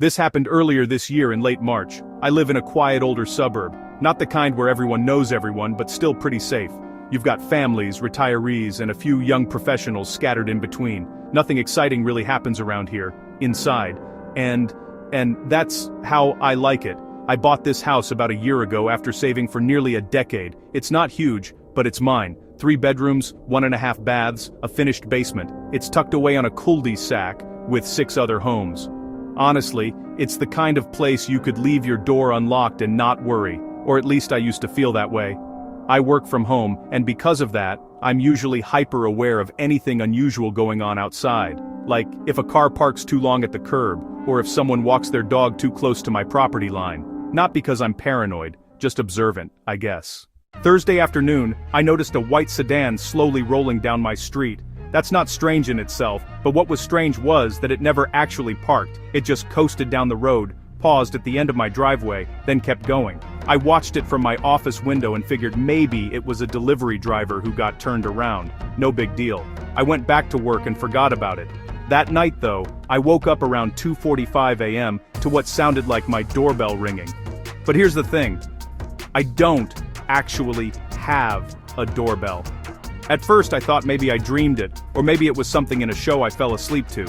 This happened earlier this year in late March. I live in a quiet older suburb, not the kind where everyone knows everyone but still pretty safe. You've got families, retirees, and a few young professionals scattered in between. Nothing exciting really happens around here, inside. And that's how I like it. I bought this house about a year ago after saving for nearly a decade. It's not huge, but it's mine. 3 bedrooms, 1.5 baths, a finished basement. It's tucked away on a cul-de-sac with 6 other homes. Honestly, it's the kind of place you could leave your door unlocked and not worry, or at least I used to feel that way. I work from home, and because of that, I'm usually hyper-aware of anything unusual going on outside. Like, if a car parks too long at the curb, or if someone walks their dog too close to my property line. Not because I'm paranoid, just observant, I guess. Thursday afternoon, I noticed a white sedan slowly rolling down my street. That's not strange in itself, but what was strange was that it never actually parked. It just coasted down the road, paused at the end of my driveway, then kept going. I watched it from my office window and figured maybe it was a delivery driver who got turned around. No big deal. I went back to work and forgot about it. That night though, I woke up around 2:45 a.m. to what sounded like my doorbell ringing. But here's the thing. I don't actually have a doorbell. At first I thought maybe I dreamed it, or maybe it was something in a show I fell asleep to.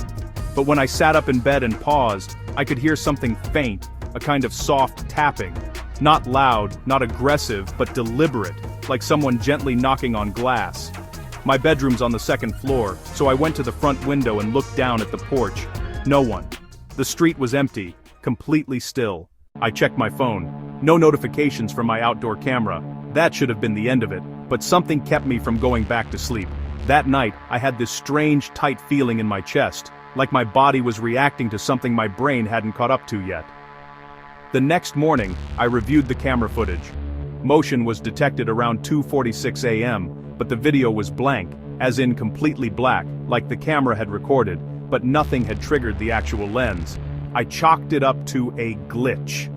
But when I sat up in bed and paused, I could hear something faint, a kind of soft tapping. Not loud, not aggressive, but deliberate, like someone gently knocking on glass. My bedroom's on the 2nd floor, so I went to the front window and looked down at the porch. No one. The street was empty, completely still. I checked my phone. No notifications from my outdoor camera. That should have been the end of it, but something kept me from going back to sleep. That night, I had this strange, tight feeling in my chest, like my body was reacting to something my brain hadn't caught up to yet. The next morning, I reviewed the camera footage. Motion was detected around 2:46 a.m., but the video was blank, as in completely black, like the camera had recorded, but nothing had triggered the actual lens. I chalked it up to a glitch.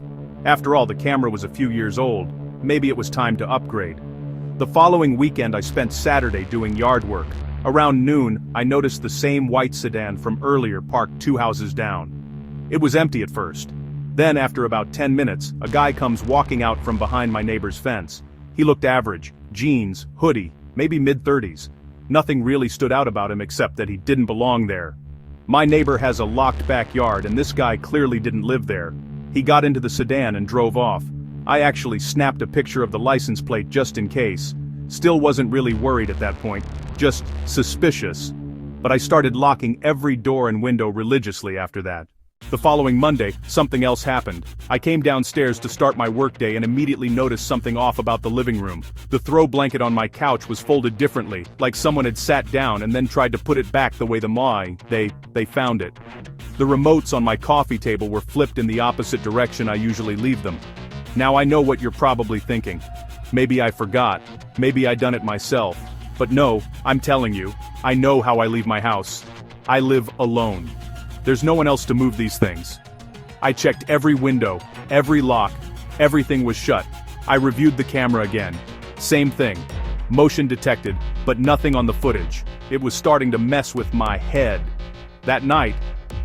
After all, the camera was a few years old. Maybe it was time to upgrade. The following weekend I spent Saturday doing yard work. Around noon, I noticed the same white sedan from earlier parked 2 houses down. It was empty at first. Then after about 10 minutes, a guy comes walking out from behind my neighbor's fence. He looked average, jeans, hoodie, maybe mid-30s. Nothing really stood out about him except that he didn't belong there. My neighbor has a locked backyard and this guy clearly didn't live there. He got into the sedan and drove off. I actually snapped a picture of the license plate just in case. Still wasn't really worried at that point, just suspicious. But I started locking every door and window religiously after that. The following Monday, something else happened. I came downstairs to start my workday and immediately noticed something off about the living room. The throw blanket on my couch was folded differently, like someone had sat down and then tried to put it back the way they found it. The remotes on my coffee table were flipped in the opposite direction I usually leave them. Now I know what you're probably thinking. Maybe I forgot, maybe I done it myself. But no, I'm telling you, I know how I leave my house. I live alone. There's no one else to move these things. I checked every window, every lock, everything was shut. I reviewed the camera again. Same thing. Motion detected, but nothing on the footage. It was starting to mess with my head. That night,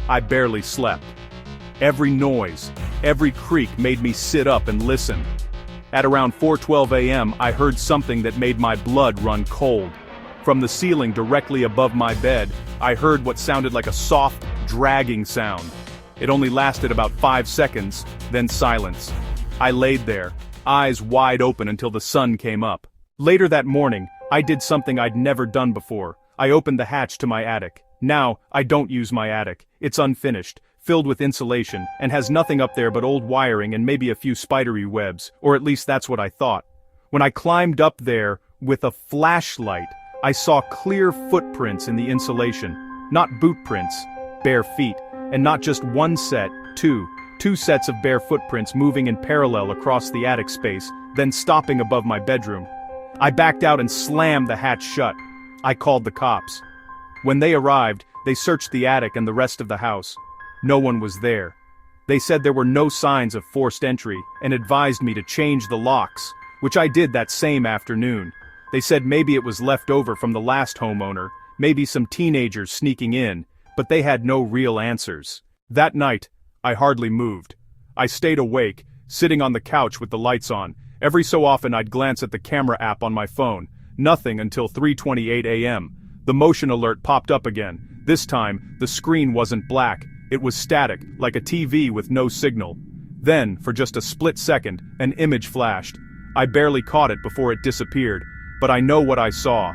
I barely slept. Every noise, every creak made me sit up and listen. At around 4:12 a.m., I heard something that made my blood run cold. From the ceiling directly above my bed, I heard what sounded like a soft, dragging sound. It only lasted about 5 seconds, then silence. I laid there, eyes wide open until the sun came up. Later that morning, I did something I'd never done before. I opened the hatch to my attic. Now, I don't use my attic. It's unfinished, filled with insulation, and has nothing up there but old wiring and maybe a few spidery webs, or at least that's what I thought. When I climbed up there, with a flashlight, I saw clear footprints in the insulation. Not boot prints, bare feet, and not just one set, two sets of bare footprints moving in parallel across the attic space, then stopping above my bedroom. I backed out and slammed the hatch shut. I called the cops. When they arrived, they searched the attic and the rest of the house. No one was there. They said there were no signs of forced entry and advised me to change the locks, which I did that same afternoon. They said maybe it was left over from the last homeowner, maybe some teenagers sneaking in, but they had no real answers. That night, I hardly moved. I stayed awake, sitting on the couch with the lights on. Every so often I'd glance at the camera app on my phone. Nothing until 3:28 a.m. The motion alert popped up again. This time, the screen wasn't black. It was static, like a TV with no signal. Then, for just a split second, an image flashed. I barely caught it before it disappeared, but I know what I saw.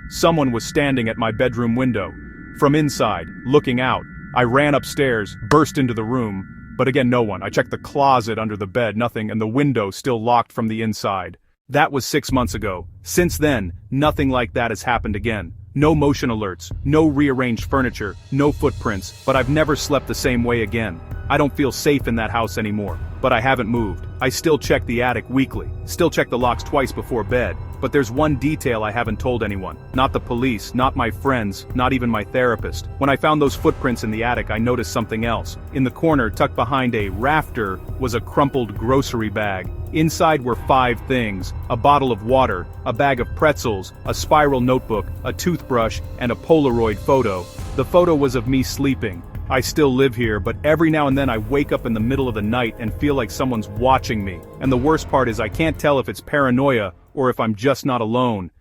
Someone was standing at my bedroom window. From inside, looking out, I ran upstairs, burst into the room, but again no one. I checked the closet under the bed, nothing, and the window still locked from the inside. That was 6 months ago. Since then, nothing like that has happened again. No motion alerts, no rearranged furniture, no footprints, but I've never slept the same way again. I don't feel safe in that house anymore, but I haven't moved. I still check the attic weekly, still check the locks twice before bed, but there's one detail I haven't told anyone. Not the police, not my friends, not even my therapist. When I found those footprints in the attic, I noticed something else. In the corner, tucked behind a rafter, was a crumpled grocery bag. Inside were 5 things: a bottle of water, a bag of pretzels, a spiral notebook, a toothbrush, and a Polaroid photo. The photo was of me sleeping. I still live here, but every now and then I wake up in the middle of the night and feel like someone's watching me. And the worst part is I can't tell if it's paranoia or if I'm just not alone.